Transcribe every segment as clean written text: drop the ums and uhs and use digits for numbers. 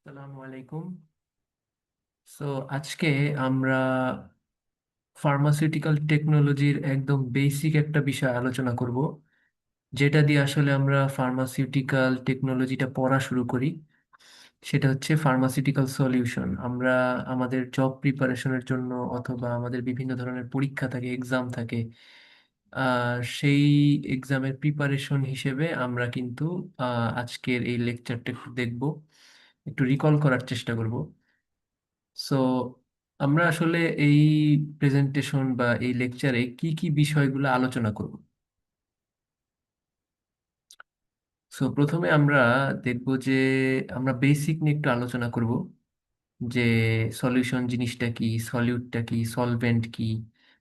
আসসালামু আলাইকুম। সো আজকে আমরা ফার্মাসিউটিক্যাল টেকনোলজির একদম বেসিক একটা বিষয় আলোচনা করব, যেটা দিয়ে আসলে আমরা ফার্মাসিউটিক্যাল টেকনোলজিটা পড়া শুরু করি। সেটা হচ্ছে ফার্মাসিউটিক্যাল সলিউশন। আমরা আমাদের জব প্রিপারেশনের জন্য অথবা আমাদের বিভিন্ন ধরনের পরীক্ষা থাকে, এক্সাম থাকে, সেই এক্সামের প্রিপারেশন হিসেবে আমরা কিন্তু আজকের এই লেকচারটা একটু দেখব, একটু রিকল করার চেষ্টা করব। সো আমরা আসলে এই প্রেজেন্টেশন বা এই লেকচারে কি কি বিষয়গুলো আলোচনা করব। সো প্রথমে আমরা দেখব যে আমরা বেসিক নিয়ে একটু আলোচনা করব, যে সলিউশন জিনিসটা কি, সলিউটটা কি, সলভেন্ট কি,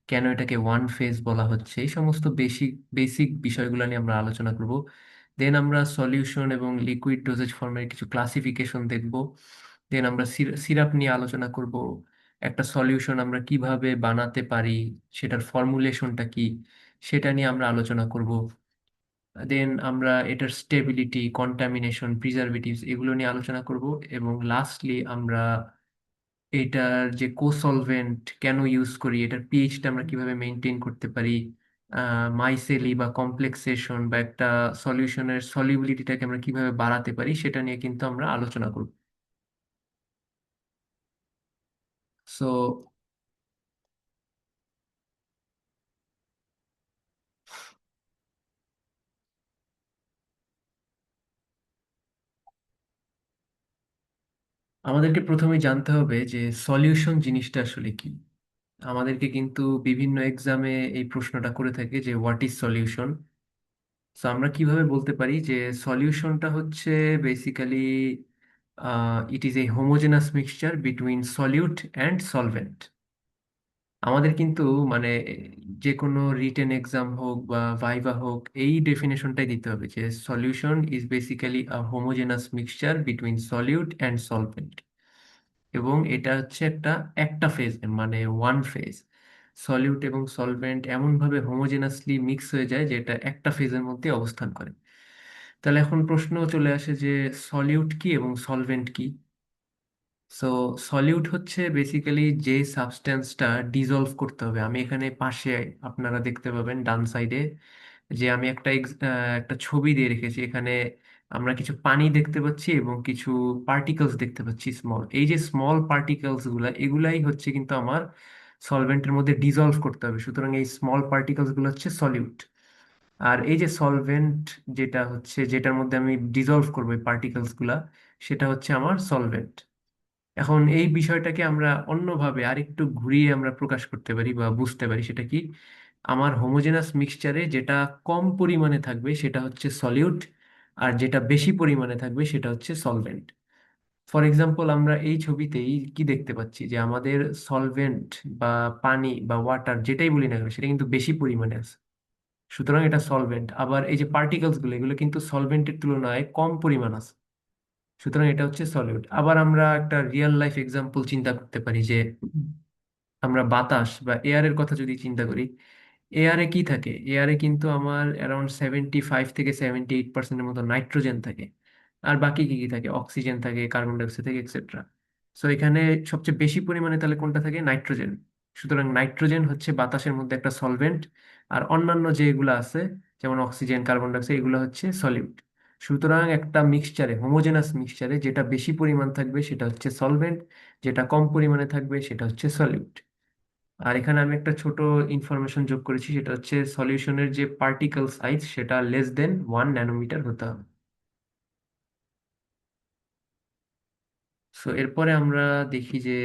কেন এটাকে ওয়ান ফেজ বলা হচ্ছে, এই সমস্ত বেসিক বেসিক বিষয়গুলো নিয়ে আমরা আলোচনা করব। দেন আমরা সলিউশন এবং লিকুইড ডোজেজ ফর্মের কিছু ক্লাসিফিকেশন দেখব। দেন আমরা সিরাপ নিয়ে আলোচনা করব। একটা সলিউশন আমরা কিভাবে বানাতে পারি, সেটার ফর্মুলেশনটা কি, সেটা নিয়ে আমরা আলোচনা করব। দেন আমরা এটার স্টেবিলিটি, কন্টামিনেশন, প্রিজারভেটিভস এগুলো নিয়ে আলোচনা করব। এবং লাস্টলি আমরা এটার যে কোসলভেন্ট কেন ইউজ করি, এটার পিএইচটা আমরা কিভাবে মেনটেন করতে পারি, মাইসেলি বা কমপ্লেক্সেশন বা একটা সলিউশনের সলিবিলিটিটাকে আমরা কিভাবে বাড়াতে পারি, সেটা নিয়ে কিন্তু আমরা আলোচনা করব। সো আমাদেরকে প্রথমে জানতে হবে যে সলিউশন জিনিসটা আসলে কি। আমাদেরকে কিন্তু বিভিন্ন এক্সামে এই প্রশ্নটা করে থাকে যে হোয়াট ইজ সলিউশন। সো আমরা কিভাবে বলতে পারি যে সলিউশনটা হচ্ছে basically it is a homogeneous mixture between solute and solvent. আমাদের কিন্তু মানে যে কোনো রিটেন এক্সাম হোক বা ভাইভা হোক, এই ডেফিনেশনটাই দিতে হবে যে solution is basically a homogeneous mixture between solute and solvent. এবং এটা হচ্ছে একটা একটা ফেজ, মানে ওয়ান ফেজ। সলিউট এবং সলভেন্ট এমনভাবে হোমোজেনাসলি মিক্স হয়ে যায় যে এটা একটা ফেজের মধ্যে অবস্থান করে। তাহলে এখন প্রশ্ন চলে আসে যে সলিউট কি এবং সলভেন্ট কি। সো সলিউট হচ্ছে বেসিক্যালি যে সাবস্টেন্সটা ডিজলভ করতে হবে। আমি এখানে পাশে আপনারা দেখতে পাবেন ডান সাইডে যে আমি একটা ছবি দিয়ে রেখেছি। এখানে আমরা কিছু পানি দেখতে পাচ্ছি এবং কিছু পার্টিকলস দেখতে পাচ্ছি স্মল। এই যে স্মল পার্টিকলস এগুলাই হচ্ছে কিন্তু আমার সলভেন্টের মধ্যে ডিজলভ করতে হবে। সুতরাং এই স্মল পার্টিকলস গুলো হচ্ছে সলিউট। আর এই যে সলভেন্ট, যেটা হচ্ছে যেটার মধ্যে আমি ডিজলভ করবো এই পার্টিকলস গুলা, সেটা হচ্ছে আমার সলভেন্ট। এখন এই বিষয়টাকে আমরা অন্যভাবে আরেকটু ঘুরিয়ে আমরা প্রকাশ করতে পারি বা বুঝতে পারি। সেটা কি, আমার হোমোজেনাস মিক্সচারে যেটা কম পরিমাণে থাকবে সেটা হচ্ছে সলিউট, আর যেটা বেশি পরিমাণে থাকবে সেটা হচ্ছে সলভেন্ট। ফর এক্সাম্পল, আমরা এই ছবিতেই কি দেখতে পাচ্ছি যে আমাদের সলভেন্ট বা পানি বা ওয়াটার যেটাই বলি না কেন, সেটা কিন্তু বেশি পরিমাণে আছে। সুতরাং এটা সলভেন্ট। আবার এই যে পার্টিকেলস গুলো, এগুলো কিন্তু সলভেন্টের তুলনায় কম পরিমাণ আছে। সুতরাং এটা হচ্ছে সলিউট। আবার আমরা একটা রিয়েল লাইফ এক্সাম্পল চিন্তা করতে পারি যে আমরা বাতাস বা এয়ারের কথা যদি চিন্তা করি, এয়ারে কি থাকে, এয়ারে কিন্তু আমার অ্যারাউন্ড 75 থেকে 78% মতো নাইট্রোজেন থাকে। আর বাকি কি কি থাকে, অক্সিজেন থাকে, কার্বন ডাইঅক্সাইড থাকে, এক্সেট্রা। সো এখানে সবচেয়ে বেশি পরিমাণে তাহলে কোনটা থাকে, নাইট্রোজেন। সুতরাং নাইট্রোজেন হচ্ছে বাতাসের মধ্যে একটা সলভেন্ট। আর অন্যান্য যেগুলো আছে, যেমন অক্সিজেন, কার্বন ডাইঅক্সাইড, এগুলো হচ্ছে সলিউট। সুতরাং একটা মিক্সচারে, হোমোজেনাস মিক্সচারে যেটা বেশি পরিমাণ থাকবে সেটা হচ্ছে সলভেন্ট, যেটা কম পরিমাণে থাকবে সেটা হচ্ছে সলিউট। আর এখানে আমি একটা ছোট ইনফরমেশন যোগ করেছি, সেটা হচ্ছে সলিউশনের যে পার্টিকেল সাইজ সেটা <1 nm হতে হবে। সো এরপরে আমরা দেখি যে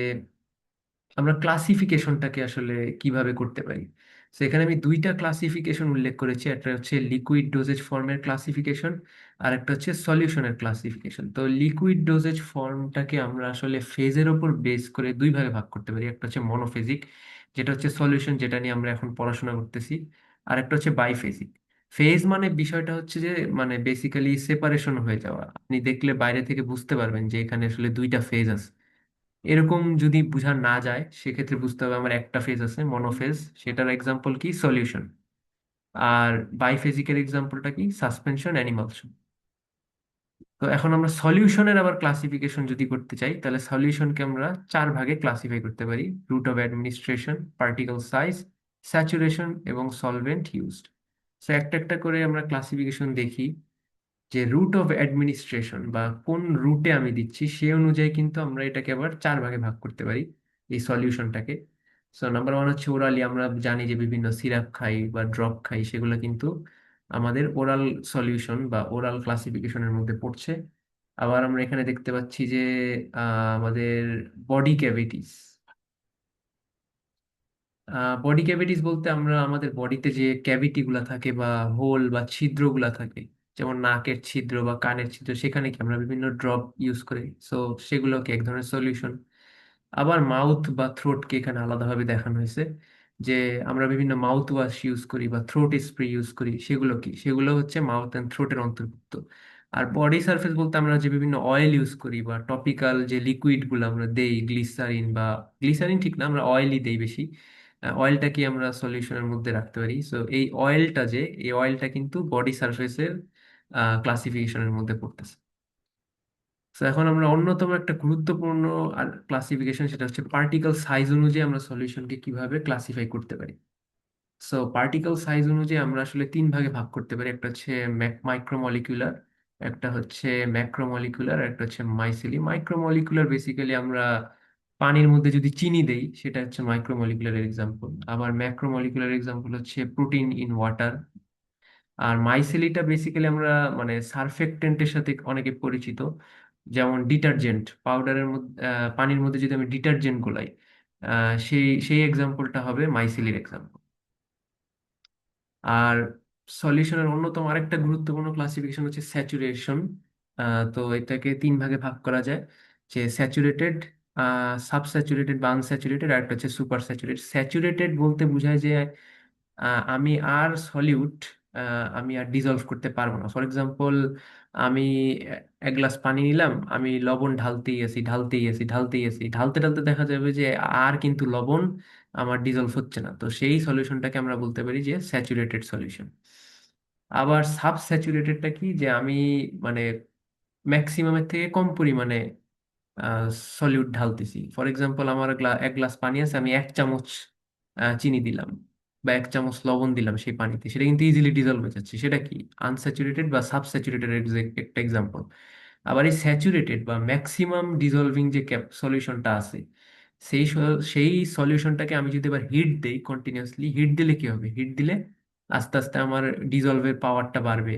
আমরা ক্লাসিফিকেশনটাকে আসলে কিভাবে করতে পারি। তো এখানে আমি দুইটা ক্লাসিফিকেশন উল্লেখ করেছি, একটা হচ্ছে লিকুইড ডোজেজ ফর্মের ক্লাসিফিকেশন, আর একটা হচ্ছে সলিউশনের ক্লাসিফিকেশন। তো লিকুইড ডোজেজ ফর্মটাকে আমরা আসলে ফেজের ওপর বেস করে দুই ভাগে ভাগ করতে পারি। একটা হচ্ছে মনোফেজিক, যেটা হচ্ছে সলিউশন, যেটা নিয়ে আমরা এখন পড়াশোনা করতেছি। আর একটা হচ্ছে বাইফেজিক। ফেজ মানে বিষয়টা হচ্ছে যে মানে বেসিক্যালি সেপারেশন হয়ে যাওয়া। আপনি দেখলে বাইরে থেকে বুঝতে পারবেন যে এখানে আসলে দুইটা ফেজ আছে। এরকম যদি বোঝা না যায়, সেক্ষেত্রে বুঝতে হবে আমার একটা ফেজ আছে, মনোফেজ। সেটার এক্সাম্পল কি, সলিউশন। আর বাইফেজিকের এক্সাম্পলটা কি, সাসপেনশন, অ্যানিমালশন। তো এখন আমরা সলিউশনের আবার ক্লাসিফিকেশন যদি করতে চাই, তাহলে সলিউশনকে আমরা চার ভাগে ক্লাসিফাই করতে পারি: route of administration, particle size, saturation এবং সলভেন্ট ইউজড। সো একটা একটা করে আমরা ক্লাসিফিকেশন দেখি। যে রুট অফ অ্যাডমিনিস্ট্রেশন বা কোন রুটে আমি দিচ্ছি সে অনুযায়ী কিন্তু আমরা এটাকে আবার চার ভাগে ভাগ করতে পারি এই সলিউশনটাকে। সো নাম্বার ওয়ান হচ্ছে ওরালি। আমরা জানি যে বিভিন্ন সিরাপ খাই বা ড্রপ খাই, সেগুলো কিন্তু আমাদের ওরাল সলিউশন বা ওরাল ক্লাসিফিকেশনের মধ্যে পড়ছে। আবার আমরা এখানে দেখতে পাচ্ছি যে আমাদের বডি ক্যাভিটিস। বডি ক্যাভিটিস বলতে আমরা আমাদের বডিতে যে ক্যাভিটি গুলা থাকে বা হোল বা ছিদ্রগুলা থাকে, যেমন নাকের ছিদ্র বা কানের ছিদ্র, সেখানে কি আমরা বিভিন্ন ড্রপ ইউজ করি। সো সেগুলোকে এক ধরনের সলিউশন। আবার মাউথ বা থ্রোটকে এখানে আলাদাভাবে দেখানো হয়েছে, যে আমরা বিভিন্ন মাউথ ওয়াশ ইউজ করি বা থ্রোট স্প্রে ইউজ করি, সেগুলো কি, সেগুলো হচ্ছে মাউথ অ্যান্ড থ্রোটের অন্তর্ভুক্ত। আর বডি সারফেস বলতে আমরা যে বিভিন্ন অয়েল ইউজ করি বা টপিক্যাল যে লিকুইড গুলো আমরা দেই, গ্লিসারিন বা গ্লিসারিন ঠিক না, আমরা অয়েলই দেই বেশি। অয়েলটাকে আমরা সলিউশনের মধ্যে রাখতে পারি। সো এই অয়েলটা, যে এই অয়েলটা কিন্তু বডি সারফেসের ক্লাসিফিকেশনের মধ্যে পড়তেছে। তো এখন আমরা অন্যতম একটা গুরুত্বপূর্ণ আর ক্লাসিফিকেশন, সেটা হচ্ছে পার্টিকেল সাইজ অনুযায়ী আমরা সলিউশনকে কিভাবে ক্লাসিফাই করতে পারি। সো পার্টিকেল সাইজ অনুযায়ী আমরা আসলে তিন ভাগে ভাগ করতে পারি: একটা হচ্ছে মাইক্রোমলিকুলার, একটা হচ্ছে ম্যাক্রোমলিকুলার, একটা হচ্ছে মাইসিলি। মাইক্রোমলিকুলার বেসিক্যালি আমরা পানির মধ্যে যদি চিনি দেই, সেটা হচ্ছে মাইক্রোমলিকুলার এক্সাম্পল। আবার ম্যাক্রোমলিকুলার এক্সাম্পল হচ্ছে প্রোটিন ইন ওয়াটার। আর মাইসেলিটা বেসিক্যালি আমরা মানে সারফেক্টেন্টের সাথে অনেকে পরিচিত, যেমন ডিটারজেন্ট পাউডারের মধ্যে, পানির মধ্যে যদি আমি ডিটারজেন্ট গোলাই, সেই সেই এক্সাম্পলটা হবে মাইসেলির এক্সাম্পল। আর সলিউশনের অন্যতম আরেকটা গুরুত্বপূর্ণ ক্লাসিফিকেশন হচ্ছে স্যাচুরেশন। তো এটাকে তিন ভাগে ভাগ করা যায়, যে স্যাচুরেটেড, সাবস্যাচুরেটেড বা আনস্যাচুরেটেড, আর একটা হচ্ছে সুপার স্যাচুরেটেড। স্যাচুরেটেড বলতে বোঝায় যে আমি আর সলিউট, আমি আর ডিজলভ করতে পারবো না। ফর এক্সাম্পল, আমি এক গ্লাস পানি নিলাম, আমি লবণ ঢালতেই আছি ঢালতেই আছি ঢালতেই আছি, ঢালতে ঢালতে দেখা যাবে যে আর কিন্তু লবণ আমার ডিজলভ হচ্ছে না। তো সেই সলিউশনটাকে আমরা বলতে পারি যে স্যাচুরেটেড সলিউশন। আবার সাব স্যাচুরেটেডটা কি, যে আমি মানে ম্যাক্সিমামের থেকে কম পরিমাণে সলিউট ঢালতেছি। ফর এক্সাম্পল, আমার এক গ্লাস পানি আছে, আমি এক চামচ চিনি দিলাম বা এক চামচ লবণ দিলাম সেই পানিতে, সেটা কিন্তু ইজিলি ডিজলভ হয়ে যাচ্ছে। সেটা কি, আনস্যাচুরেটেড বা সাবস্যাচুরেটেড একটা এক্সাম্পল। আবার এই স্যাচুরেটেড বা ম্যাক্সিমাম ডিজলভিং যে সলিউশনটা আছে, সেই সলিউশনটাকে আমি যদি আবার হিট দেই, কন্টিনিউয়াসলি হিট দিলে কি হবে, হিট দিলে আস্তে আস্তে আমার ডিজলভের পাওয়ারটা বাড়বে,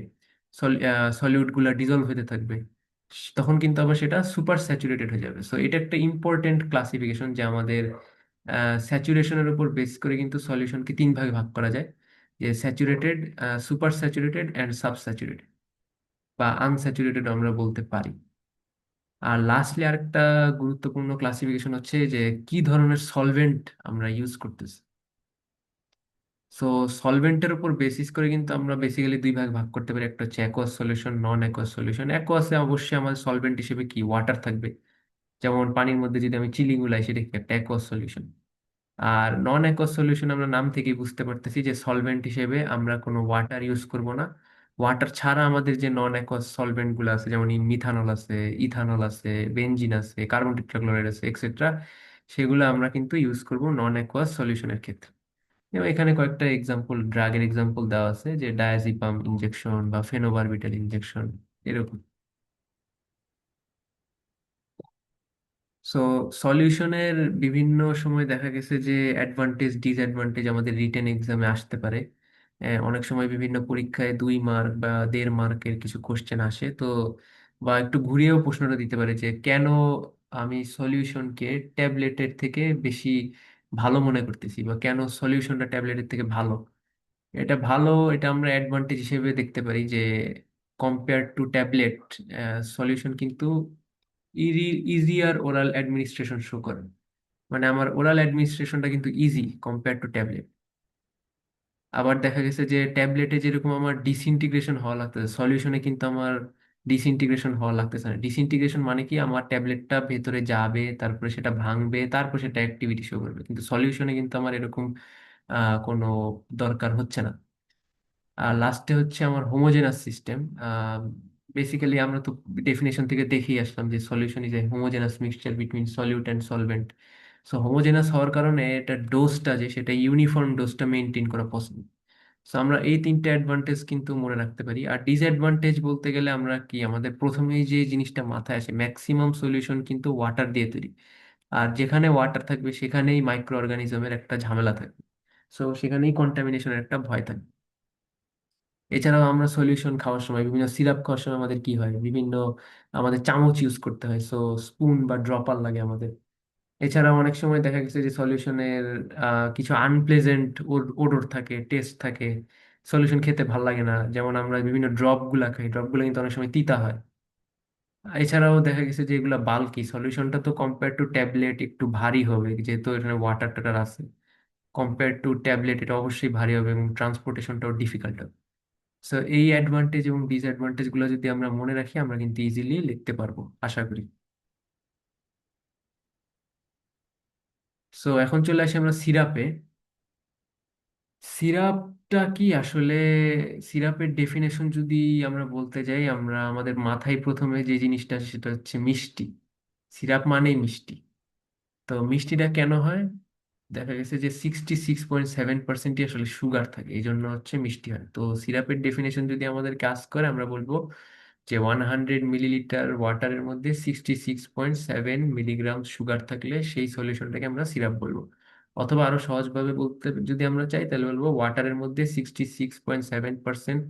সলিউট গুলা ডিজলভ হতে থাকবে, তখন কিন্তু আবার সেটা সুপার স্যাচুরেটেড হয়ে যাবে। সো এটা একটা ইম্পর্টেন্ট ক্লাসিফিকেশন, যে আমাদের স্যাচুরেশনের উপর বেস করে কিন্তু সলিউশনকে তিন ভাগে ভাগ করা যায়, যে স্যাচুরেটেড, সুপার স্যাচুরেটেড অ্যান্ড সাবস্যাচুরেটেড বা আনস্যাচুরেটেড আমরা বলতে পারি। আর লাস্টলি আরেকটা গুরুত্বপূর্ণ ক্লাসিফিকেশন হচ্ছে যে কি ধরনের সলভেন্ট আমরা ইউজ করতেছি। সো সলভেন্টের উপর বেসিস করে কিন্তু আমরা বেসিক্যালি দুই ভাগ ভাগ করতে পারি, একটা হচ্ছে অ্যাকোয়াস সলিউশন, নন অ্যাকোয়াস সলিউশন। অ্যাকোয়াসে অবশ্যই আমাদের সলভেন্ট হিসেবে কি ওয়াটার থাকবে, যেমন পানির মধ্যে যদি আমি চিনি গুলাই, সেটা কি একটা অ্যাকোয়াস সলিউশন। আর নন অ্যাকোয়াস সলিউশন আমরা নাম থেকেই বুঝতে পারতেছি যে সলভেন্ট হিসেবে আমরা কোনো ওয়াটার ইউজ করব না। ওয়াটার ছাড়া আমাদের যে নন অ্যাকোয়াস সলভেন্ট গুলো আছে, যেমন মিথানল আছে, ইথানল আছে, বেনজিন আছে, কার্বন টেট্রাক্লোরাইড আছে, এক্সেট্রা, সেগুলো আমরা কিন্তু ইউজ করব নন অ্যাকোয়াস সলিউশনের ক্ষেত্রে। এবং এখানে কয়েকটা এক্সাম্পল, ড্রাগের এক্সাম্পল দেওয়া আছে, যে ডায়াজিপাম ইনজেকশন বা ফেনোবারবিটাল ইনজেকশন, এরকম। সো সলিউশনের বিভিন্ন সময় দেখা গেছে যে অ্যাডভান্টেজ ডিসঅ্যাডভান্টেজ আমাদের রিটেন এক্সামে আসতে পারে। অনেক সময় বিভিন্ন পরীক্ষায় 2 মার্ক বা 1.5 মার্কের কিছু কোশ্চেন আসে, তো বা একটু ঘুরিয়েও প্রশ্নটা দিতে পারে যে কেন আমি সলিউশনকে ট্যাবলেটের থেকে বেশি ভালো মনে করতেছি, বা কেন সলিউশনটা ট্যাবলেটের থেকে ভালো। এটা ভালো, এটা আমরা অ্যাডভান্টেজ হিসেবে দেখতে পারি যে কম্পেয়ার টু ট্যাবলেট, সলিউশন কিন্তু ইজিয়ার ওরাল অ্যাডমিনিস্ট্রেশন শো করে। মানে আমার ওরাল অ্যাডমিনিস্ট্রেশনটা কিন্তু ইজি কম্পেয়ার টু ট্যাবলেট। আবার দেখা গেছে যে ট্যাবলেটে যেরকম আমার ডিসইন্টিগ্রেশন হওয়া লাগতেছে, সলিউশনে কিন্তু আমার ডিসইন্টিগ্রেশন হওয়া লাগতেছে না। ডিসইন্টিগ্রেশন মানে কি, আমার ট্যাবলেটটা ভেতরে যাবে, তারপরে সেটা ভাঙবে, তারপর সেটা অ্যাক্টিভিটি শো করবে, কিন্তু সলিউশনে কিন্তু আমার এরকম কোনো দরকার হচ্ছে না। আর লাস্টে হচ্ছে আমার হোমোজেনাস সিস্টেম। বেসিক্যালি আমরা তো ডেফিনেশন থেকে দেখেই আসলাম যে solution is a homogeneous mixture between solute and solvent. So homogeneous হওয়ার কারণে এটা ডোজটা যে সেটা ইউনিফর্ম ডোজটা মেনটেন করা পসিবল। সো আমরা এই তিনটা অ্যাডভান্টেজ কিন্তু মনে রাখতে পারি। আর ডিসঅ্যাডভান্টেজ বলতে গেলে আমরা কি, আমাদের প্রথমেই যে জিনিসটা মাথায় আসে, ম্যাক্সিমাম সলিউশন কিন্তু ওয়াটার দিয়ে তৈরি। আর যেখানে ওয়াটার থাকবে সেখানেই মাইক্রো অর্গানিজমের একটা ঝামেলা থাকবে। সো সেখানেই কন্টামিনেশনের একটা ভয় থাকবে। এছাড়াও আমরা সলিউশন খাওয়ার সময়, বিভিন্ন সিরাপ খাওয়ার সময় আমাদের কি হয়, বিভিন্ন আমাদের চামচ ইউজ করতে হয়, সো স্পুন বা ড্রপার লাগে আমাদের। এছাড়াও অনেক সময় দেখা গেছে যে সলিউশনের কিছু আনপ্লেজেন্ট ওডর থাকে, টেস্ট থাকে, সলিউশন খেতে ভাল লাগে না। যেমন আমরা বিভিন্ন ড্রপ গুলা খাই, ড্রপ গুলো কিন্তু অনেক সময় তিতা হয়। এছাড়াও দেখা গেছে যে এগুলা বাল্কি, সলিউশনটা তো কম্পেয়ার টু ট্যাবলেট একটু ভারী হবে, যেহেতু এখানে ওয়াটার টাটার আছে। কম্পেয়ার টু ট্যাবলেট এটা অবশ্যই ভারী হবে এবং ট্রান্সপোর্টেশনটাও ডিফিকাল্ট হবে। সো এই অ্যাডভান্টেজ এবং ডিসঅ্যাডভান্টেজ গুলো যদি আমরা মনে রাখি, আমরা কিন্তু ইজিলি লিখতে পারবো আশা করি। সো এখন চলে আসি আমরা সিরাপে। সিরাপটা কি আসলে, সিরাপের ডেফিনেশন যদি আমরা বলতে যাই, আমরা আমাদের মাথায় প্রথমে যে জিনিসটা আসে সেটা হচ্ছে মিষ্টি। সিরাপ মানেই মিষ্টি। তো মিষ্টিটা কেন হয়? দেখা গেছে যে 66.7% আসলে সুগার থাকে, এই জন্য হচ্ছে মিষ্টি হয়। তো সিরাপের ডেফিনেশন যদি আমাদের কাজ করে, আমরা বলবো যে 100 মিলিলিটার ওয়াটারের মধ্যে 66.7 মিলিগ্রাম সুগার থাকলে সেই সলিউশনটাকে আমরা সিরাপ বলবো। অথবা আরো সহজভাবে বলতে যদি আমরা চাই, তাহলে বলবো ওয়াটারের মধ্যে 66.7%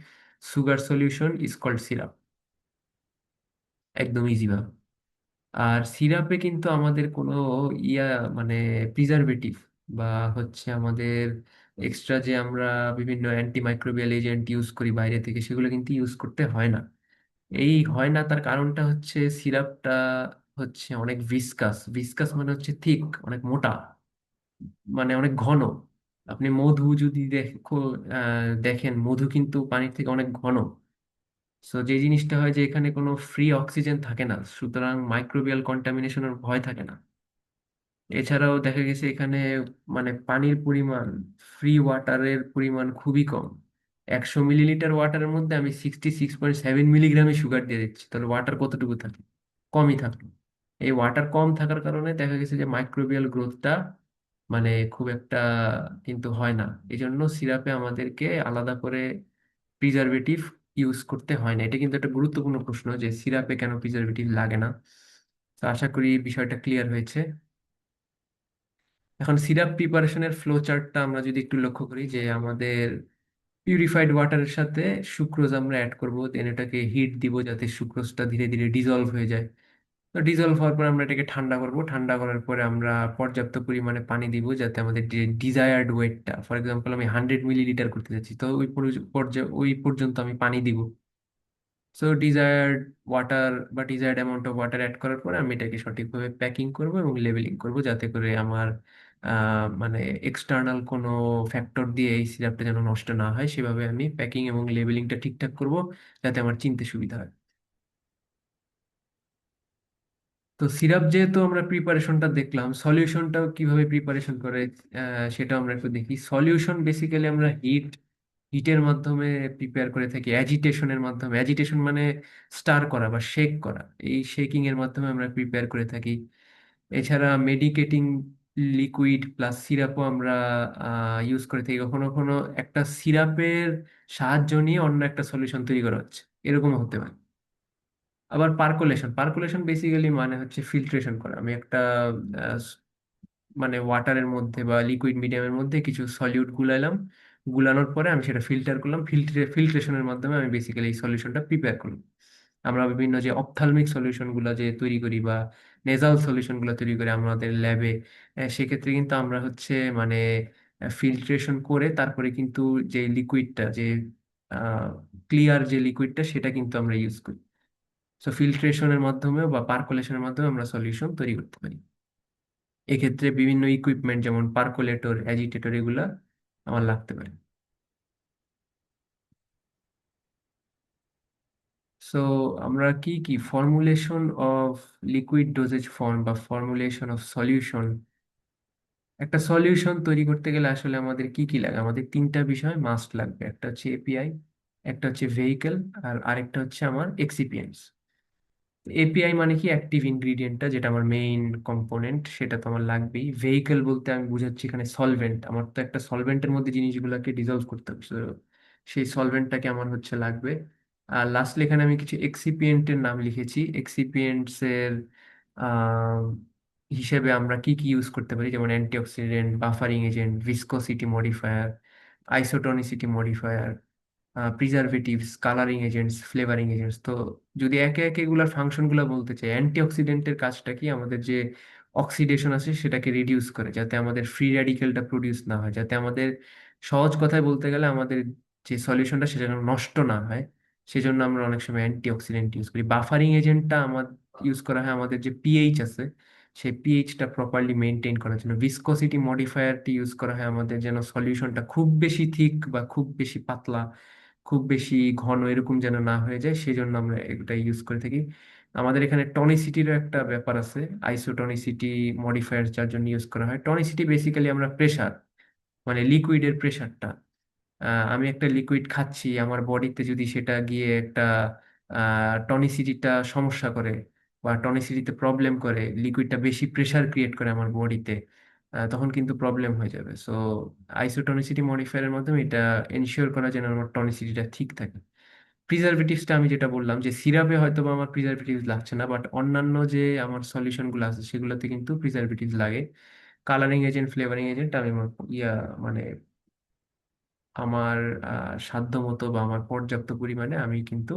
sugar solution is called syrup. একদম ইজি ভাবে। আর সিরাপে কিন্তু আমাদের কোনো ইয়া মানে প্রিজারভেটিভ বা হচ্ছে আমাদের এক্সট্রা যে আমরা বিভিন্ন অ্যান্টিমাইক্রোবিয়াল এজেন্ট ইউজ করি বাইরে থেকে, সেগুলো কিন্তু ইউজ করতে হয় না। এই হয় না তার কারণটা হচ্ছে সিরাপটা হচ্ছে অনেক ভিসকাস। ভিসকাস মানে হচ্ছে থিক, অনেক মোটা, মানে অনেক ঘন। আপনি মধু যদি দেখেন, মধু কিন্তু পানির থেকে অনেক ঘন। সো যে জিনিসটা হয় যে এখানে কোনো ফ্রি অক্সিজেন থাকে না, সুতরাং মাইক্রোবিয়াল কন্টামিনেশনের ভয় থাকে না। এছাড়াও দেখা গেছে এখানে মানে পানির পরিমাণ, ফ্রি ওয়াটারের পরিমাণ খুবই কম। 100 মিলিলিটার ওয়াটারের মধ্যে আমি 66.7 মিলিগ্রামে সুগার দিয়ে দিচ্ছি, তাহলে ওয়াটার কতটুকু থাকে? কমই থাকলো। এই ওয়াটার কম থাকার কারণে দেখা গেছে যে মাইক্রোবিয়াল গ্রোথটা মানে খুব একটা কিন্তু হয় না। এই জন্য সিরাপে আমাদেরকে আলাদা করে প্রিজারভেটিভ ইউজ করতে হয় না। এটা কিন্তু একটা গুরুত্বপূর্ণ প্রশ্ন যে সিরাপে কেন প্রিজারভেটিভ লাগে না। তো আশা করি বিষয়টা ক্লিয়ার হয়েছে। এখন সিরাপ প্রিপারেশনের ফ্লো চার্টটা আমরা যদি একটু লক্ষ্য করি, যে আমাদের পিউরিফাইড ওয়াটারের সাথে সুক্রোজ আমরা অ্যাড করব, দেন এটাকে হিট দিব যাতে সুক্রোজটা ধীরে ধীরে ডিজলভ হয়ে যায়। তো ডিজলভ হওয়ার পর আমরা এটাকে ঠান্ডা করব, ঠান্ডা করার পরে আমরা পর্যাপ্ত পরিমাণে পানি দিব যাতে আমাদের যে ডিজায়ার্ড ওয়েটটা, ফর এক্সাম্পল আমি 100 মিলিলিটার করতে যাচ্ছি, তো ওই পর্যন্ত আমি পানি দিব। সো ডিজায়ার্ড ওয়াটার বা desired amount of water add করার পরে আমি এটাকে সঠিকভাবে প্যাকিং করব এবং লেবেলিং করব, যাতে করে আমার মানে এক্সটার্নাল কোনো ফ্যাক্টর দিয়ে এই সিরাপটা যেন নষ্ট না হয়, সেভাবে আমি প্যাকিং এবং লেবেলিংটা ঠিকঠাক করব, যাতে আমার চিনতে সুবিধা হয়। তো সিরাপ যেহেতু আমরা প্রিপারেশনটা দেখলাম, সলিউশনটাও কিভাবে প্রিপারেশন করে সেটা আমরা একটু দেখি। সলিউশন বেসিক্যালি আমরা হিটের মাধ্যমে প্রিপেয়ার করে থাকি, অ্যাজিটেশনের মাধ্যমে। অ্যাজিটেশন মানে স্টার করা বা শেক করা। এই শেকিং এর মাধ্যমে আমরা প্রিপেয়ার করে থাকি। এছাড়া মেডিকেটিং লিকুইড প্লাস সিরাপও আমরা ইউজ করে থাকি। কখনো কখনো একটা সিরাপের সাহায্য নিয়ে অন্য একটা সলিউশন তৈরি করা হচ্ছে, এরকম হতে পারে। আবার পার্কোলেশন, পার্কোলেশন বেসিক্যালি মানে হচ্ছে ফিল্ট্রেশন করা। আমি একটা মানে ওয়াটারের মধ্যে বা লিকুইড মিডিয়ামের মধ্যে কিছু সলিউট গুলাইলাম, গুলানোর পরে আমি সেটা ফিল্টার করলাম, ফিল্ট্রেশনের মাধ্যমে আমি বেসিক্যালি এই সলিউশনটা প্রিপেয়ার করলাম। আমরা বিভিন্ন যে অপথ্যালমিক সলিউশন গুলা যে তৈরি করি বা নেজাল সলিউশন গুলা তৈরি করি আমাদের ল্যাবে, সেক্ষেত্রে কিন্তু আমরা হচ্ছে মানে ফিল্ট্রেশন করে তারপরে কিন্তু যে লিকুইডটা, যে ক্লিয়ার যে লিকুইডটা, সেটা কিন্তু আমরা ইউজ করি। সো ফিল্ট্রেশনের মাধ্যমেও বা পার্কোলেশনের মাধ্যমে আমরা সলিউশন তৈরি করতে পারি। এক্ষেত্রে বিভিন্ন ইকুইপমেন্ট যেমন পার্কোলেটর, অ্যাজিটেটর, এগুলা আমার লাগতে পারে। সো আমরা কি কি formulation of liquid dosage form বা ফর্মুলেশন অফ সলিউশন, একটা সলিউশন তৈরি করতে গেলে আসলে আমাদের কি কি লাগে? আমাদের তিনটা বিষয় মাস্ট লাগবে। একটা হচ্ছে এপিআই, একটা হচ্ছে ভেহিকেল, আর আরেকটা হচ্ছে আমার এক্সিপিয়েন্টস। এপিআই মানে কি, অ্যাক্টিভ ইনগ্রিডিয়েন্টটা যেটা আমার মেইন কম্পোনেন্ট, সেটা তো আমার লাগবেই। ভেহিকেল বলতে আমি বুঝাচ্ছি এখানে সলভেন্ট, আমার তো একটা সলভেন্টের মধ্যে জিনিসগুলোকে ডিজলভ করতে হবে, so সেই সলভেন্টটাকে আমার হচ্ছে লাগবে। আর লাস্টলি এখানে আমি কিছু এক্সিপিয়েন্টের নাম লিখেছি। এক্সিপিয়েন্টস এর আহ, হিসেবে আমরা কি কি ইউজ করতে পারি, যেমন antioxidant, buffering agent, viscosity modifier, isotonicity modifier, preservatives, colouring agents, flavouring agents. তো যদি একে একে এগুলোর ফাংশনগুলো বলতে চাই, অ্যান্টিঅক্সিডেন্টের কাজটা কি, আমাদের যে অক্সিডেশন আছে সেটাকে রিডিউস করে, যাতে আমাদের ফ্রি র্যাডিক্যালটা প্রডিউস না হয়, যাতে আমাদের, সহজ কথায় বলতে গেলে, আমাদের যে সলিউশনটা সেটা যেন নষ্ট না হয়, সেজন্য আমরা অনেক সময় অ্যান্টিঅক্সিডেন্ট ইউজ করি। বাফারিং এজেন্টটা আমার ইউজ করা হয় আমাদের যে পিএইচ আছে, সেই পিএইচটা প্রপারলি মেনটেন করার জন্য। ভিসকোসিটি মডিফায়ারটি ইউজ করা হয় আমাদের যেন সলিউশনটা খুব বেশি থিক বা খুব বেশি পাতলা, খুব বেশি ঘন এরকম যেন না হয়ে যায়, সেই জন্য আমরা এটা ইউজ করে থাকি। আমাদের এখানে টনিসিটিরও একটা ব্যাপার আছে, আইসোটনিসিটি মডিফায়ার যার জন্য ইউজ করা হয়। টনিসিটি বেসিক্যালি আমরা প্রেসার, মানে লিকুইডের প্রেসারটা, আমি একটা লিকুইড খাচ্ছি, আমার বডিতে যদি সেটা গিয়ে একটা টনিসিটিটা সমস্যা করে বা টনিসিটিতে প্রবলেম করে, লিকুইডটা বেশি প্রেসার ক্রিয়েট করে আমার বডিতে, তখন কিন্তু প্রবলেম হয়ে যাবে। সো আইসোটনিসিটি মডিফায়ারের মাধ্যমে এটা এনশিওর করা যেন আমার টনিসিটিটা ঠিক থাকে। প্রিজারভেটিভসটা আমি যেটা বললাম, যে সিরাপে হয়তো বা আমার প্রিজারভেটিভস লাগছে না, বাট অন্যান্য যে আমার সলিউশনগুলো আছে সেগুলোতে কিন্তু প্রিজারভেটিভস লাগে। কালারিং এজেন্ট, ফ্লেভারিং এজেন্ট আমি ইয়া মানে আমার সাধ্য মতো বা আমার পর্যাপ্ত পরিমাণে আমি কিন্তু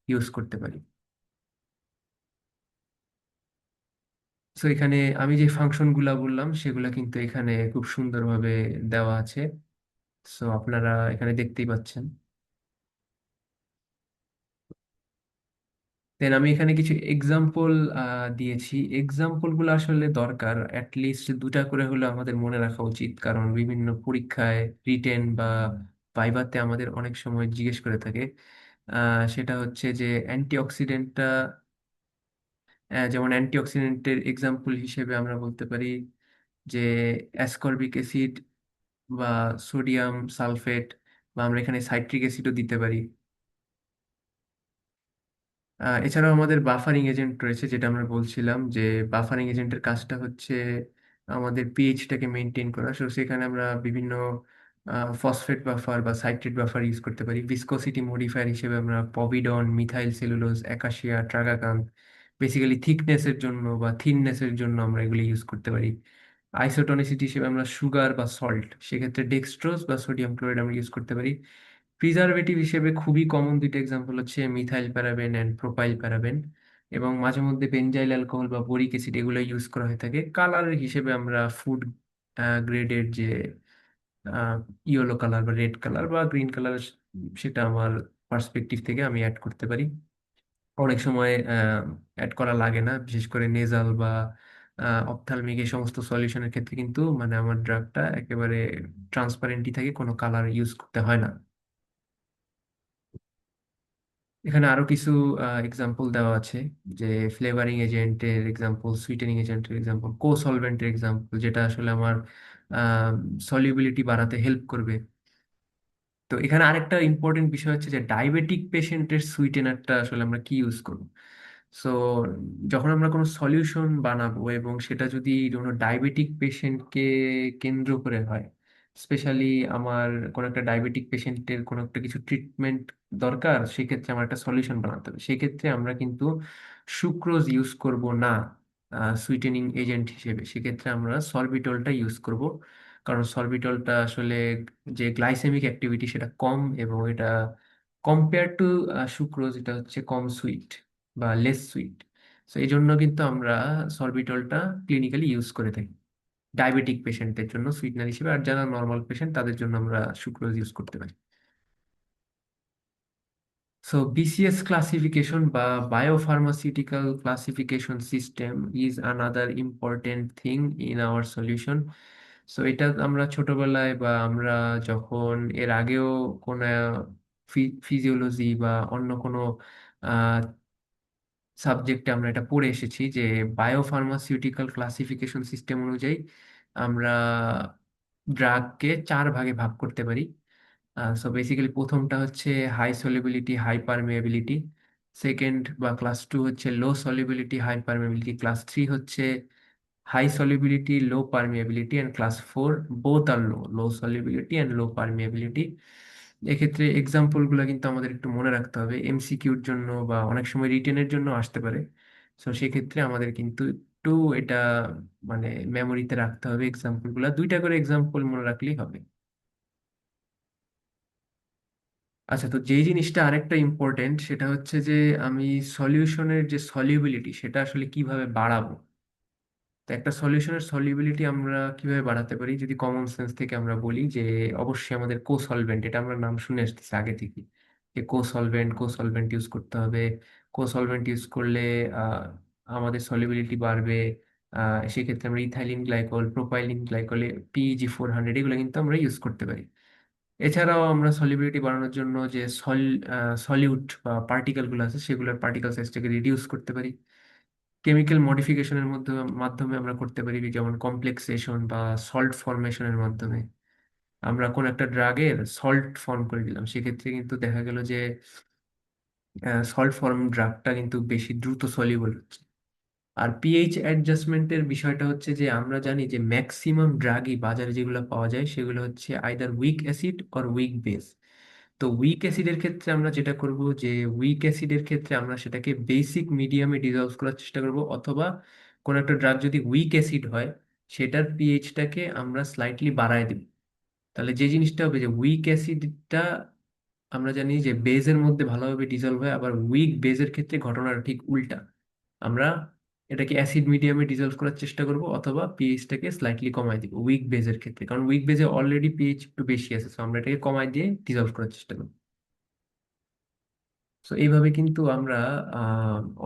ইউজ করতে পারি। সো এখানে আমি যে ফাংশনগুলা বললাম সেগুলা কিন্তু এখানে খুব সুন্দরভাবে দেওয়া আছে, সো আপনারা এখানে দেখতেই পাচ্ছেন। দেন আমি এখানে কিছু এক্সাম্পল দিয়েছি। এক্সাম্পলগুলো আসলে দরকার, অ্যাটলিস্ট দুটা করে হলে আমাদের মনে রাখা উচিত, কারণ বিভিন্ন পরীক্ষায়, রিটেন বা ভাইভাতে আমাদের অনেক সময় জিজ্ঞেস করে থাকে। সেটা হচ্ছে যে অ্যান্টিঅক্সিডেন্টটা, যেমন অ্যান্টিঅক্সিডেন্টের এক্সাম্পল হিসেবে আমরা বলতে পারি যে অ্যাসকর্বিক অ্যাসিড বা সোডিয়াম সালফেট, বা আমরা এখানে সাইট্রিক অ্যাসিডও দিতে পারি। এছাড়াও আমাদের বাফারিং এজেন্ট রয়েছে, যেটা আমরা বলছিলাম যে বাফারিং এজেন্টের কাজটা হচ্ছে আমাদের পিএইচটাকে মেনটেন করা। সো সেখানে আমরা বিভিন্ন ফসফেট বাফার বা সাইট্রেট বাফার ইউজ করতে পারি। ভিসকোসিটি মডিফায়ার হিসেবে আমরা povidone, methyl cellulose, acacia, ট্রাগাকান, basically থিকনেসের জন্য বা থিননেসের জন্য আমরা এগুলি ইউজ করতে পারি। আইসোটনিসিটি হিসেবে আমরা সুগার বা সল্ট, সেক্ষেত্রে ডেক্সট্রোজ বা সোডিয়াম ক্লোরাইড আমরা ইউজ করতে পারি। প্রিজারভেটিভ হিসেবে খুবই কমন দুইটা এক্সাম্পল হচ্ছে methyl paraben and propyl paraben, এবং মাঝে মধ্যে বেনজাইল অ্যালকোহল বা বোরিক অ্যাসিড এগুলো ইউজ করা হয়ে থাকে। কালার হিসেবে আমরা ফুড গ্রেডের যে ইয়েলো কালার বা রেড কালার বা গ্রিন কালার, সেটা আমার পার্সপেক্টিভ থেকে আমি অ্যাড করতে পারি। অনেক সময় অ্যাড করা লাগে না, বিশেষ করে নেজাল বা অপথ্যালমিক এই সমস্ত সলিউশনের ক্ষেত্রে কিন্তু মানে আমার ড্রাগটা একেবারে ট্রান্সপারেন্টই থাকে, কোনো কালার ইউজ করতে হয় না। এখানে আরো কিছু এক্সাম্পল দেওয়া আছে, যে ফ্লেভারিং এজেন্টের এক্সাম্পল, সুইটেনিং এজেন্টের এক্সাম্পল, কো সলভেন্টের এক্সাম্পল, যেটা আসলে আমার সলিউবিলিটি বাড়াতে হেল্প করবে। তো এখানে আরেকটা ইম্পর্টেন্ট বিষয় হচ্ছে যে ডায়াবেটিক পেশেন্টের সুইটেনারটা আসলে আমরা কি ইউজ করব। সো যখন আমরা কোনো সলিউশন বানাবো এবং সেটা যদি কোনো ডায়াবেটিক পেশেন্টকে কেন্দ্র করে হয়, স্পেশালি আমার কোনো একটা ডায়াবেটিক পেশেন্টের কোনো একটা কিছু ট্রিটমেন্ট দরকার, সেক্ষেত্রে আমার একটা সলিউশন বানাতে হবে, সেক্ষেত্রে আমরা কিন্তু সুক্রোজ ইউজ করব না সুইটেনিং এজেন্ট হিসেবে, সেক্ষেত্রে আমরা সলবিটলটা ইউজ করব। কারণ সলবিটলটা আসলে যে গ্লাইসেমিক অ্যাক্টিভিটি সেটা কম, এবং এটা কম্পেয়ার টু সুক্রোজ এটা হচ্ছে কম সুইট বা লেস সুইট। সো এই জন্য কিন্তু আমরা সরবিটলটা ক্লিনিক্যালি ইউজ করে থাকি ডায়াবেটিক পেশেন্টের জন্য সুইটনার হিসেবে, আর যারা নর্মাল পেশেন্ট তাদের জন্য আমরা সুক্রোজ ইউজ করতে পারি। সো বিসিএস ক্লাসিফিকেশন বা biopharmaceutical classification system is another important thing in our solution. So এটা আমরা ছোটবেলায় বা আমরা যখন এর আগেও কোনো ফিজিওলজি বা অন্য কোনো সাবজেক্টে আমরা এটা পড়ে এসেছি, যে বায়োফার্মাসিউটিক্যাল ক্লাসিফিকেশন সিস্টেম অনুযায়ী আমরা ড্রাগকে চার ভাগে ভাগ করতে পারি। সো বেসিক্যালি প্রথমটা হচ্ছে high solubility high permeability, second বা ক্লাস টু হচ্ছে low solubility high permeability, class three হচ্ছে high solubility low permeability, and class 4 both are low solubility and low permeability। এক্ষেত্রে এক্সাম্পল গুলো কিন্তু আমাদের একটু মনে রাখতে হবে, এমসিকিউর জন্য বা অনেক সময় রিটেনের জন্য আসতে পারে। তো সেক্ষেত্রে আমাদের কিন্তু একটু এটা মানে মেমোরিতে রাখতে হবে এক্সাম্পল গুলা, দুইটা করে এক্সাম্পল মনে রাখলেই হবে। আচ্ছা, তো যেই জিনিসটা আরেকটা ইম্পর্টেন্ট সেটা হচ্ছে যে আমি সলিউশনের যে সলিউবিলিটি সেটা আসলে কিভাবে বাড়াবো। তো একটা সলিউশনের সলিউবিলিটি আমরা কিভাবে বাড়াতে পারি, যদি কমন সেন্স থেকে আমরা বলি যে অবশ্যই আমাদের কো সলভেন্ট, এটা আমরা নাম শুনে আসতেছি আগে থেকে, যে কো সলভেন্ট ইউজ করতে হবে। কো সলভেন্ট ইউজ করলে আহ, আমাদের সলিউবিলিটি বাড়বে। সেক্ষেত্রে আমরা ethylene glycol, propylene glycol, PEG 400 এগুলো কিন্তু আমরা ইউজ করতে পারি। এছাড়াও আমরা সলিউবিলিটি বাড়ানোর জন্য যে সলিউট বা পার্টিকেলগুলো আছে সেগুলোর পার্টিকেল সাইজটাকে রিডিউস করতে পারি। কেমিক্যাল মডিফিকেশনের মধ্যে মাধ্যমে আমরা করতে পারি, যেমন কমপ্লেক্সেশন বা সল্ট ফর্মেশনের মাধ্যমে আমরা কোন একটা ড্রাগের সল্ট ফর্ম করে দিলাম, সেক্ষেত্রে কিন্তু দেখা গেল যে সল্ট ফর্ম ড্রাগটা কিন্তু বেশি দ্রুত সলিউবল হচ্ছে। আর পিএইচ অ্যাডজাস্টমেন্টের বিষয়টা হচ্ছে যে আমরা জানি যে ম্যাক্সিমাম ড্রাগই বাজারে যেগুলো পাওয়া যায় সেগুলো হচ্ছে either week acid or week base. তো উইক অ্যাসিডের ক্ষেত্রে আমরা যেটা করব যে উইক অ্যাসিডের ক্ষেত্রে আমরা সেটাকে বেসিক মিডিয়ামে ডিসলভ করার চেষ্টা করব, অথবা কোনো একটা ড্রাগ যদি উইক অ্যাসিড হয় সেটার পিএইচটাকে আমরা স্লাইটলি বাড়ায় দেব। তাহলে যে জিনিসটা হবে যে উইক অ্যাসিডটা আমরা জানি যে বেজের মধ্যে ভালোভাবে ডিসলভ হয়, আবার উইক বেজের ক্ষেত্রে ঘটনাটা ঠিক উল্টা। আমরা এটাকে অ্যাসিড মিডিয়ামে ডিসলভ করার চেষ্টা করব, অথবা পিএইচটাকে স্লাইটলি কমায় দিব উইক বেজের ক্ষেত্রে, কারণ উইক বেজে অলরেডি পিএইচ একটু বেশি আছে, তো আমরা এটাকে কমায় দিয়ে ডিসলভ করার চেষ্টা করব। তো এইভাবে কিন্তু আমরা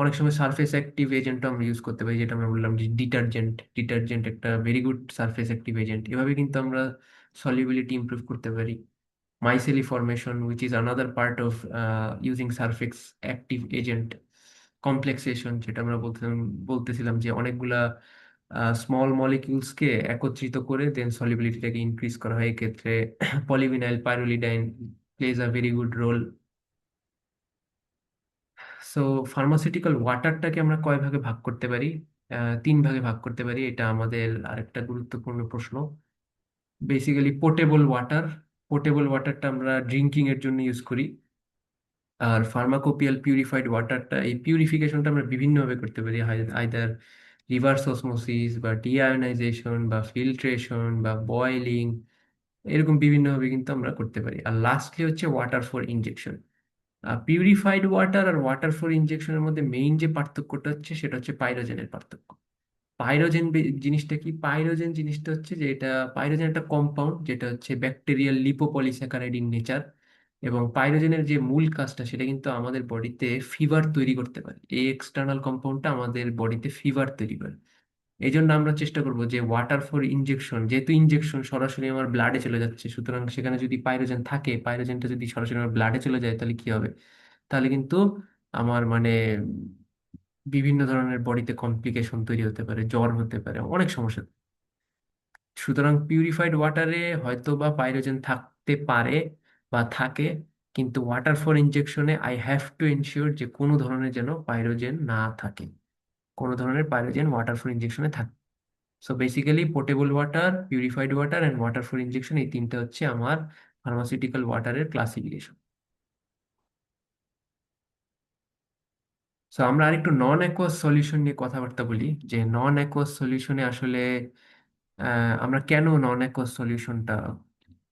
অনেক সময় সারফেস অ্যাক্টিভ এজেন্টও আমরা ইউজ করতে পারি, যেটা আমরা বললাম যে ডিটারজেন্ট, ডিটারজেন্ট একটা very good surface active agent. এভাবে কিন্তু আমরা সলিবিলিটি ইমপ্রুভ করতে পারি। Micelle formation, which is another part of using surface active agent. Complexation, যেটা আমরা বলতেছিলাম যে অনেকগুলা স্মল মলিকিউলসকে একত্রিত করে দেন সলিবিলিটিটাকে ইনক্রিজ করা হয়, এক্ষেত্রে polyvinyl pyrrolidone plays a very good role. So pharmaceutical ওয়াটারটাকে আমরা কয় ভাগে ভাগ করতে পারি? তিন ভাগে ভাগ করতে পারি, এটা আমাদের আরেকটা গুরুত্বপূর্ণ প্রশ্ন। বেসিক্যালি পোর্টেবল ওয়াটার, পোর্টেবল ওয়াটারটা আমরা ড্রিঙ্কিং এর জন্য ইউজ করি। আর ফার্মাকোপিয়াল পিউরিফাইড ওয়াটারটা, এই পিউরিফিকেশনটা আমরা বিভিন্নভাবে করতে পারি, আইদার রিভার্স অসমোসিস বা ডিআয়োনাইজেশন বা ফিল্ট্রেশন বা বয়েলিং, এরকম বিভিন্নভাবে কিন্তু আমরা করতে পারি। আর লাস্টলি হচ্ছে water for injection. Purified water আর ওয়াটার ফর ইনজেকশনের মধ্যে মেইন যে পার্থক্যটা হচ্ছে সেটা হচ্ছে পাইরোজেনের পার্থক্য। পাইরোজেন জিনিসটা কি? পাইরোজেন জিনিসটা হচ্ছে যে এটা, পাইরোজেন একটা কম্পাউন্ড যেটা হচ্ছে ব্যাকটেরিয়াল লিপোপলিস্যাকারাইড ইন নেচার, এবং পাইরোজেনের যে মূল কাজটা সেটা কিন্তু আমাদের বডিতে ফিভার তৈরি করতে পারে। এই এক্সটার্নাল কম্পাউন্ডটা আমাদের বডিতে ফিভার তৈরি করে। এই জন্য আমরা চেষ্টা করব যে ওয়াটার ফর ইনজেকশন, যেহেতু ইনজেকশন সরাসরি আমার ব্লাডে চলে যাচ্ছে, সুতরাং সেখানে যদি পাইরোজেন থাকে, পাইরোজেনটা যদি সরাসরি আমার ব্লাডে চলে যায় তাহলে কি হবে? তাহলে কিন্তু আমার মানে বিভিন্ন ধরনের বডিতে কমপ্লিকেশন তৈরি হতে পারে, জ্বর হতে পারে, অনেক সমস্যা। সুতরাং পিউরিফাইড ওয়াটারে হয়তো বা পাইরোজেন থাকতে পারে বা থাকে, কিন্তু ওয়াটার ফর ইনজেকশনে আই হ্যাভ টু এনশিওর যে কোনো ধরনের যেন পাইরোজেন না থাকে, কোনো ধরনের পাইরোজেন ওয়াটার ফর ইনজেকশনে থাকে। So basically portable water, purified water and water for injection, এই তিনটা হচ্ছে আমার ফার্মাসিউটিক্যাল ওয়াটারের ক্লাসিফিকেশন। সো আমরা আরেকটু নন অ্যাকোয়াস সলিউশন নিয়ে কথাবার্তা বলি, যে নন অ্যাকোয়াস সলিউশনে আসলে আমরা কেন নন অ্যাকোয়াস সলিউশনটা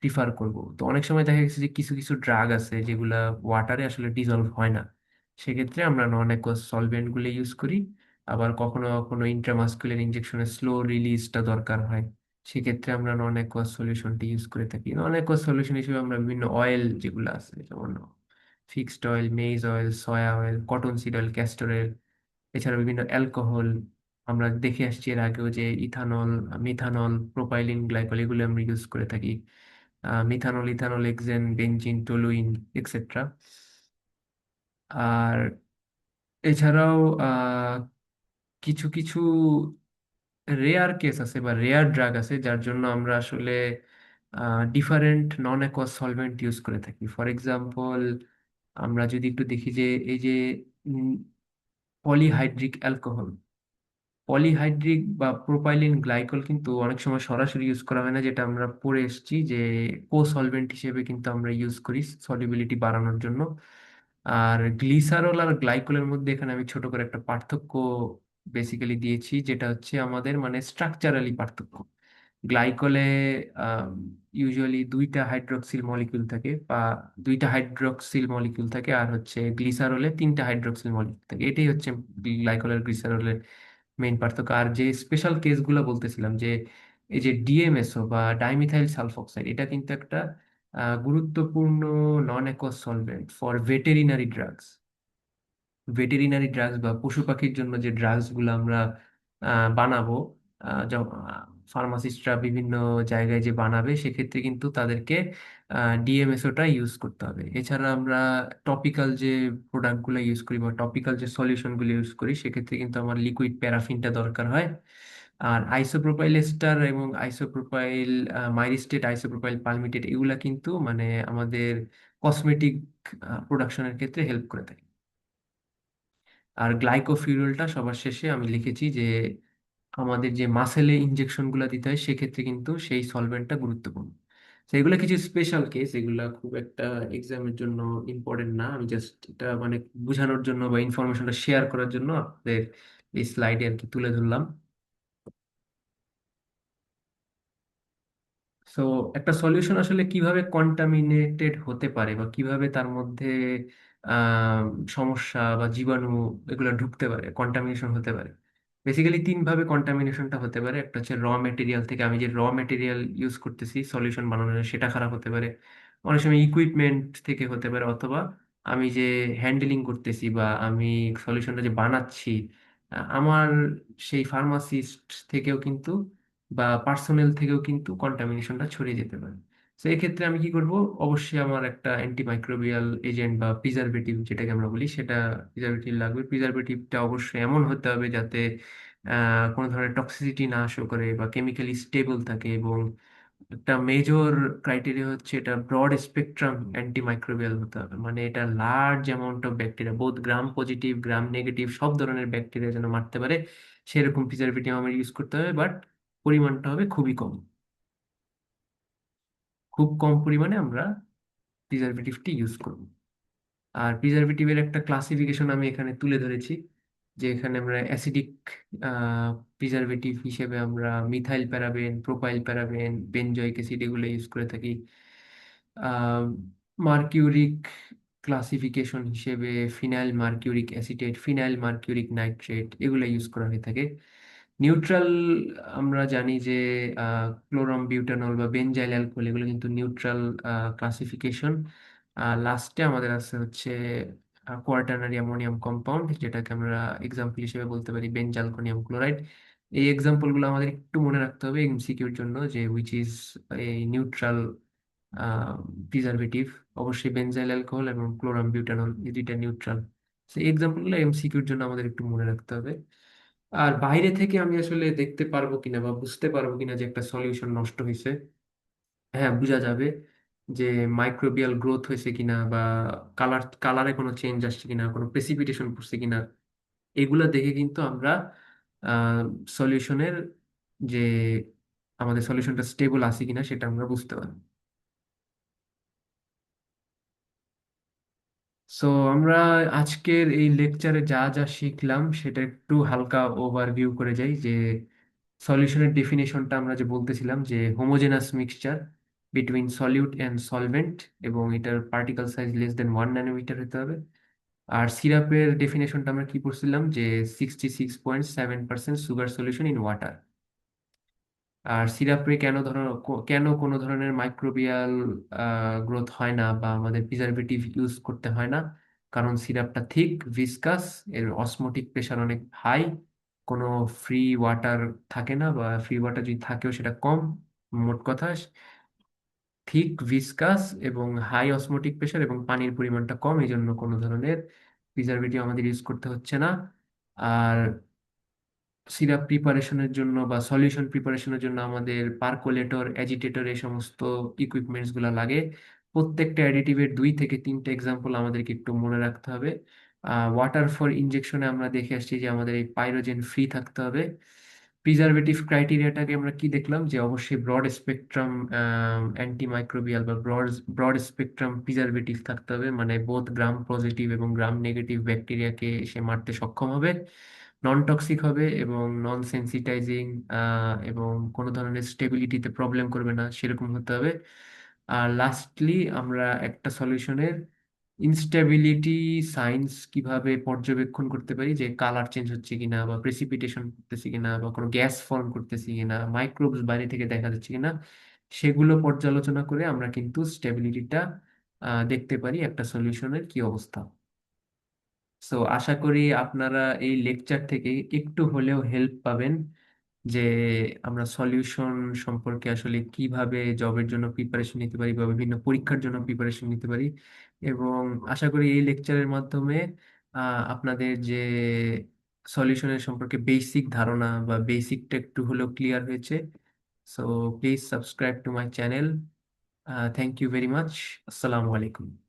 প্রিফার করব। তো অনেক সময় দেখা গেছে যে কিছু কিছু ড্রাগ আছে যেগুলা ওয়াটারে আসলে ডিজলভ হয় না, সেক্ষেত্রে আমরা নন অ্যাকোয়াস সলভেন্ট গুলো ইউজ করি। আবার কখনো কখনো ইন্ট্রামাস্কুলার ইনজেকশনের স্লো রিলিজটা দরকার হয়, সেক্ষেত্রে আমরা নন অ্যাকোয়াস সলিউশনটি ইউজ করে থাকি। নন অ্যাকোয়াস সলিউশন হিসেবে আমরা বিভিন্ন অয়েল যেগুলো আছে, যেমন fixed oil, maids oil, soya oil, cotton seed oil, castor oil, এছাড়া বিভিন্ন অ্যালকোহল আমরা দেখে আসছি এর আগেও যে ইথানল, মিথানল, প্রোপাইলিন গ্লাইকল, এগুলো আমরা ইউজ করে থাকি। Methanol, ethanol, hexane, benzene, toluene, etcetera. আর এছাড়াও কিছু কিছু রেয়ার কেস আছে বা রেয়ার ড্রাগ আছে যার জন্য আমরা আসলে ডিফারেন্ট নন অ্যাকোয়াস সলভেন্ট ইউজ করে থাকি। ফর এক্সাম্পল, আমরা যদি একটু দেখি যে এই যে পলিহাইড্রিক অ্যালকোহল, পলিহাইড্রিক বা প্রোপাইলিন গ্লাইকল কিন্তু অনেক সময় সরাসরি ইউজ করা হয় না, যেটা আমরা পড়ে এসেছি যে কো সলভেন্ট হিসেবে কিন্তু আমরা ইউজ করি সলিবিলিটি বাড়ানোর জন্য। আর গ্লিসারল আর গ্লাইকলের মধ্যে এখানে আমি ছোট করে একটা পার্থক্য বেসিক্যালি দিয়েছি, যেটা হচ্ছে আমাদের মানে স্ট্রাকচারালি পার্থক্য। গ্লাইকলে ইউজুয়ালি দুইটা হাইড্রক্সিল মলিকিউল থাকে, বা দুইটা হাইড্রক্সিল মলিকিউল থাকে, আর হচ্ছে গ্লিসারলে তিনটা হাইড্রক্সিল মলিকিউল থাকে। এটাই হচ্ছে গ্লাইকল আর গ্লিসারলের মেইন পার্থক্য। আর যে স্পেশাল কেসগুলো বলতেছিলাম, যে এই যে ডিএমএসও বা ডাইমিথাইল সালফোক্সাইড, এটা কিন্তু একটা গুরুত্বপূর্ণ non aqueous solvent for veterinary drugs. Veterinary drugs বা পশু পাখির জন্য যে ড্রাগস গুলো আমরা বানাবো, ফার্মাসিস্টরা বিভিন্ন জায়গায় যে বানাবে, সেক্ষেত্রে কিন্তু তাদেরকে ডিএমএসওটা ইউজ করতে হবে। এছাড়া আমরা টপিক্যাল যে প্রোডাক্টগুলো ইউজ করি বা টপিক্যাল যে সলিউশনগুলো ইউজ করি, সেক্ষেত্রে কিন্তু আমার লিকুইড প্যারাফিনটা দরকার হয়। আর আইসোপ্রোপাইল এস্টার এবং আইসোপ্রোপাইল মাইরিস্টেট, আইসোপ্রোপাইল পালমিটেট, এগুলা কিন্তু মানে আমাদের কসমেটিক প্রোডাকশনের ক্ষেত্রে হেল্প করে থাকে। আর গ্লাইকোফিউরলটা সবার শেষে আমি লিখেছি যে আমাদের যে মাসেলে ইনজেকশনগুলো দিতে হয়, সেক্ষেত্রে কিন্তু সেই সলভেন্টটা গুরুত্বপূর্ণ। তো এগুলো কিছু স্পেশাল কেস, এগুলা খুব একটা এক্সামের জন্য ইম্পর্টেন্ট না। আমি জাস্ট এটা মানে বোঝানোর জন্য বা ইনফরমেশনটা শেয়ার করার জন্য আপনাদের এই স্লাইডে আর কি তুলে ধরলাম। সো একটা সলিউশন আসলে কিভাবে কন্টামিনেটেড হতে পারে, বা কিভাবে তার মধ্যে আহ, সমস্যা বা জীবাণু এগুলো ঢুকতে পারে, কন্টামিনেশন হতে পারে। বেসিক্যালি তিন ভাবে কন্টামিনেশনটা হতে পারে। একটা হচ্ছে র মেটেরিয়াল থেকে, আমি যে র মেটেরিয়াল ইউজ করতেছি সলিউশন বানানোর জন্য, সেটা খারাপ হতে পারে। অনেক সময় ইকুইপমেন্ট থেকে হতে পারে, অথবা আমি যে হ্যান্ডলিং করতেছি বা আমি সলিউশনটা যে বানাচ্ছি, আমার সেই ফার্মাসিস্ট থেকেও কিন্তু বা পার্সোনেল থেকেও কিন্তু কন্টামিনেশনটা ছড়িয়ে যেতে পারে। তো এক্ষেত্রে আমি কি করব? অবশ্যই আমার একটা অ্যান্টিমাইক্রোবিয়াল এজেন্ট বা প্রিজারভেটিভ যেটাকে আমরা বলি, সেটা প্রিজারভেটিভ লাগবে। প্রিজারভেটিভটা অবশ্যই এমন হতে হবে যাতে কোনো ধরনের টক্সিসিটি না শো করে বা কেমিক্যালি স্টেবল থাকে। এবং একটা মেজর ক্রাইটেরিয়া হচ্ছে এটা ব্রড স্পেকট্রাম অ্যান্টিমাইক্রোবিয়াল হতে হবে, মানে এটা লার্জ অ্যামাউন্ট অফ ব্যাকটেরিয়া, বোধ গ্রাম পজিটিভ গ্রাম নেগেটিভ সব ধরনের ব্যাকটেরিয়া যেন মারতে পারে, সেরকম প্রিজারভেটিভ আমার ইউজ করতে হবে। বাট পরিমাণটা হবে খুবই কম। খুব কম পরিমাণে আমরা প্রিজারভেটিভটি ইউজ করব। আর প্রিজারভেটিভের একটা ক্লাসিফিকেশন আমি এখানে তুলে ধরেছি, যে এখানে আমরা অ্যাসিডিক প্রিজারভেটিভ হিসেবে আমরা methyl paraben, propyl paraben, benzoic acid এগুলো ইউজ করে থাকি। মার্কিউরিক ক্লাসিফিকেশন হিসেবে phenyl mercuric acetate, phenyl mercuric nitrate এগুলো ইউজ করা হয়ে থাকে। নিউট্রাল আমরা জানি যে ক্লোরাম বিউটানল বা বেনজাইল অ্যালকোহল, এগুলো কিন্তু নিউট্রাল ক্লাসিফিকেশন। লাস্টে আমাদের আছে হচ্ছে কোয়াটারনারি অ্যামোনিয়াম কম্পাউন্ড, যেটাকে আমরা এক্সাম্পল হিসেবে বলতে পারি বেনজালকোনিয়াম ক্লোরাইড। এই এক্সাম্পলগুলো আমাদের একটু মনে রাখতে হবে এমসিকিউর জন্য, যে হুইচ ইজ এই নিউট্রাল প্রিজারভেটিভ। অবশ্যই বেনজাইল অ্যালকোহল এবং ক্লোরাম বিউটানল এই দুইটা নিউট্রাল। সেই এক্সাম্পলগুলো এমসিকিউর জন্য আমাদের একটু মনে রাখতে হবে। আর বাইরে থেকে আমি আসলে দেখতে পারবো কিনা বা বুঝতে পারবো কিনা যে একটা সলিউশন নষ্ট হয়েছে, হ্যাঁ বোঝা যাবে যে মাইক্রোবিয়াল গ্রোথ হয়েছে কিনা, বা কালারে কোনো চেঞ্জ আসছে কিনা, কোনো প্রেসিপিটেশন পড়ছে কিনা, এগুলা দেখে কিন্তু আমরা সলিউশনের যে আমাদের সলিউশনটা স্টেবল আছে কিনা সেটা আমরা বুঝতে পারবো। সো আমরা আজকের এই লেকচারে যা যা শিখলাম সেটা একটু হালকা ওভারভিউ করে যাই। যে সলিউশনের ডেফিনেশনটা আমরা যে বলতেছিলাম, যে homogeneous mixture between solute and solvent, এবং এটার particle size less than 1 nanometre হতে হবে। আর সিরাপের ডেফিনেশনটা আমরা কি পড়ছিলাম, যে 66.7% সুগার সলিউশন ইন ওয়াটার। আর সিরাপে কেন কোনো ধরনের মাইক্রোবিয়াল গ্রোথ হয় না বা আমাদের প্রিজারভেটিভ ইউজ করতে হয় না, কারণ সিরাপটা থিক ভিসকাস, এর অসমোটিক প্রেশার অনেক হাই, কোনো ফ্রি ওয়াটার থাকে না, বা ফ্রি ওয়াটার যদি থাকেও সেটা কম। মোট কথা, থিক ভিসকাস এবং হাই অসমোটিক প্রেশার এবং পানির পরিমাণটা কম, এই জন্য কোনো ধরনের প্রিজারভেটিভ আমাদের ইউজ করতে হচ্ছে না। আর সিরাপ প্রিপারেশনের জন্য বা সলিউশন প্রিপারেশনের জন্য আমাদের পারকোলেটর, অ্যাজিটেটর এই সমস্ত ইকুইপমেন্টস গুলা লাগে। প্রত্যেকটা অ্যাডিটিভের 2 থেকে 3টে এক্সাম্পল আমাদেরকে একটু মনে রাখতে হবে। ওয়াটার ফর ইনজেকশনে আমরা দেখে আসছি যে আমাদের এই পাইরোজেন ফ্রি থাকতে হবে। প্রিজারভেটিভ ক্রাইটেরিয়াটাকে আমরা কি দেখলাম, যে অবশ্যই ব্রড স্পেকট্রাম অ্যান্টিমাইক্রোবিয়াল বা ব্রড স্পেকট্রাম প্রিজারভেটিভ থাকতে হবে, মানে বোথ গ্রাম পজিটিভ এবং গ্রাম নেগেটিভ ব্যাকটেরিয়াকে সে মারতে সক্ষম হবে, নন টক্সিক হবে এবং নন সেন্সিটাইজিং, এবং কোনো ধরনের স্টেবিলিটিতে প্রবলেম করবে না সেরকম হতে হবে। আর লাস্টলি আমরা একটা সলিউশনের ইনস্টেবিলিটি সাইন্স কিভাবে পর্যবেক্ষণ করতে পারি, যে কালার চেঞ্জ হচ্ছে কিনা বা প্রেসিপিটেশন করতেছে কিনা বা কোনো গ্যাস ফর্ম করতেছে কিনা, মাইক্রোবস বাইরে থেকে দেখা যাচ্ছে কিনা, সেগুলো পর্যালোচনা করে আমরা কিন্তু স্টেবিলিটিটা দেখতে পারি একটা সলিউশনের কি অবস্থা। সো আশা করি আপনারা এই লেকচার থেকে একটু হলেও হেল্প পাবেন, যে আমরা সলিউশন সম্পর্কে আসলে কিভাবে জবের জন্য প্রিপারেশন নিতে পারি বা বিভিন্ন পরীক্ষার জন্য প্রিপারেশন নিতে পারি। এবং আশা করি এই লেকচারের মাধ্যমে আপনাদের যে সলিউশনের সম্পর্কে বেসিক ধারণা বা বেসিকটা একটু হলেও ক্লিয়ার হয়েছে। So please subscribe to my channel. Thank you very much. আসসালামু আলাইকুম।